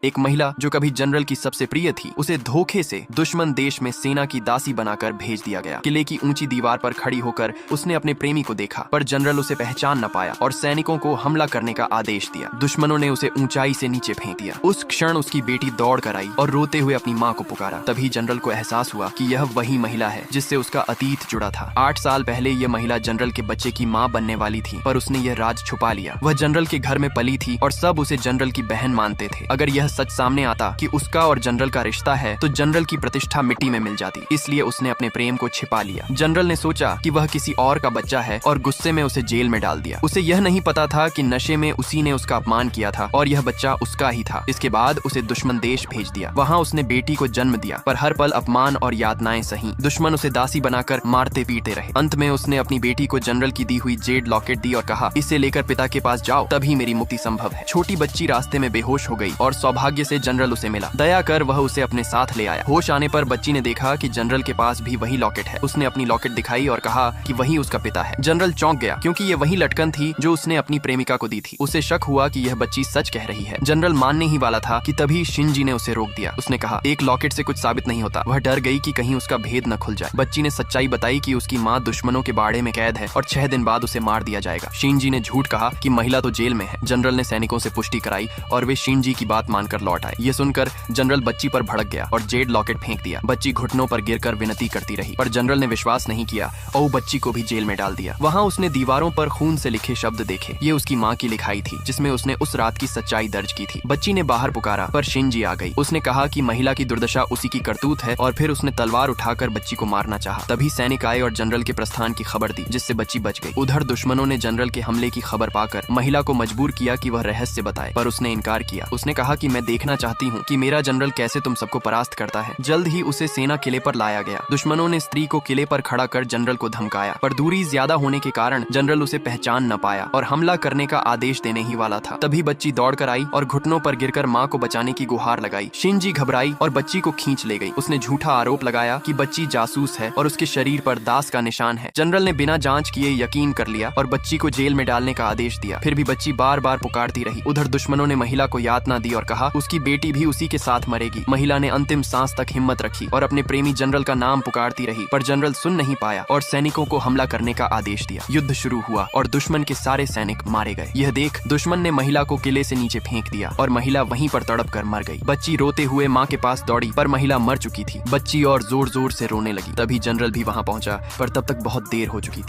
एक महिला जो कभी जनरल की सबसे प्रिय थी, उसे धोखे से दुश्मन देश में सेना की दासी बनाकर भेज दिया गया। किले की ऊंची दीवार पर खड़ी होकर उसने अपने प्रेमी को देखा, पर जनरल उसे पहचान न पाया और सैनिकों को हमला करने का आदेश दिया। दुश्मनों ने उसे ऊंचाई से नीचे फेंक दिया। उस क्षण उसकी बेटी दौड़ कर आई और रोते हुए अपनी माँ को पुकारा। तभी जनरल को एहसास हुआ कि यह वही महिला है जिससे उसका अतीत जुड़ा था। 8 साल पहले यह महिला जनरल के बच्चे की माँ बनने वाली थी, पर उसने यह राज छुपा लिया। वह जनरल के घर में पली थी और सब उसे जनरल की बहन मानते थे। अगर यह सच सामने आता कि उसका और जनरल का रिश्ता है तो जनरल की प्रतिष्ठा मिट्टी में मिल जाती। इसलिए उसने अपने प्रेम को छिपा लिया। जनरल ने सोचा कि वह किसी और का बच्चा है और गुस्से में उसे जेल में डाल दिया। उसे यह नहीं पता था कि नशे में उसी ने उसका अपमान किया था और यह बच्चा उसका ही था। इसके बाद उसे दुश्मन देश भेज दिया। वहाँ उसने बेटी को जन्म दिया, पर हर पल अपमान और यातनाएं सही। दुश्मन उसे दासी बनाकर मारते पीटते रहे। अंत में उसने अपनी बेटी को जनरल की दी हुई जेड लॉकेट दी और कहा, इसे लेकर पिता के पास जाओ, तभी मेरी मुक्ति संभव है। छोटी बच्ची रास्ते में बेहोश हो गई और सौभाग्य से जनरल उसे मिला। दया कर वह उसे अपने साथ ले आया। होश आने पर बच्ची ने देखा कि जनरल के पास भी वही लॉकेट है। उसने अपनी लॉकेट दिखाई और कहा कि वही उसका पिता है। जनरल चौंक गया, क्योंकि ये वही लटकन थी जो उसने अपनी प्रेमिका को दी थी। उसे शक हुआ कि यह बच्ची सच कह रही है। जनरल मानने ही वाला था कि तभी शिनजी ने उसे रोक दिया। उसने कहा, एक लॉकेट से कुछ साबित नहीं होता। वह डर गई कि कहीं उसका भेद न खुल जाए। बच्ची ने सच्चाई बताई कि उसकी माँ दुश्मनों के बाड़े में कैद है और 6 दिन बाद उसे मार दिया जाएगा। शिनजी ने झूठ कहा कि महिला तो जेल में है। जनरल ने सैनिकों से पुष्टि कराई और वे शिनजी की बात मानकर लौट आए। ये सुनकर जनरल बच्ची पर भड़क गया और जेड लॉकेट फेंक दिया। बच्ची घुटनों पर गिरकर विनती करती रही, पर जनरल ने विश्वास नहीं किया और बच्ची को भी जेल में डाल दिया। वहाँ उसने दीवारों पर खून से लिखे शब्द देखे। ये उसकी माँ की लिखाई थी, जिसमें उसने उस रात की सच्चाई दर्ज की थी। बच्ची ने बाहर पुकारा, पर शिनजी आ गई। उसने कहा कि महिला की दुर्दशा उसी की करतूत है और फिर उसने तलवार उठाकर बच्ची को मारना चाहा। तभी सैनिक आए और जनरल के प्रस्थान की खबर दी, जिससे बच्ची बच गई। उधर दुश्मनों ने जनरल के हमले की खबर पाकर महिला को मजबूर किया कि वह रहस्य बताए, पर उसने इनकार किया। उसने कहा कि मैं देखना चाहती हूँ कि मेरा जनरल कैसे तुम सबको परास्त करता है। जल्द ही उसे सेना किले पर लाया गया। दुश्मनों ने स्त्री को किले पर खड़ा कर जनरल को धमकाया, पर दूरी ज्यादा होने के कारण जनरल उसे पहचान न पाया और हमला करने का आदेश देने ही वाला था। तभी बच्ची दौड़ कर आई और घुटनों पर गिरकर माँ को बचाने की गुहार लगाई। शिनजी घबराई और बच्ची को खींच ले गई। उसने झूठा आरोप लगाया कि बच्ची जासूस है और उसके शरीर पर दास का निशान है। जनरल ने बिना जांच किए यकीन कर लिया और बच्ची को जेल में डालने का आदेश दिया। फिर भी बच्ची बार बार पुकारती रही। उधर दुश्मनों ने महिला को यातना दी और कहा उसकी बेटी भी उसी के साथ मरेगी। महिला ने अंतिम सांस तक हिम्मत रखी और अपने प्रेमी जनरल का नाम पुकारती रही, पर जनरल सुन नहीं पाया और सैनिकों को हमला करने का आदेश दिया। युद्ध शुरू हुआ और दुश्मन के सारे सैनिक मारे गए। यह देख दुश्मन ने महिला को किले से नीचे फेंक दिया और महिला वहीं पर तड़प कर मर गई। बच्ची रोते हुए माँ के पास दौड़ी, पर महिला मर चुकी थी। बच्ची और जोर जोर से रोने लगी। तभी जनरल भी वहाँ पहुंचा, पर तब तक बहुत देर हो चुकी थी।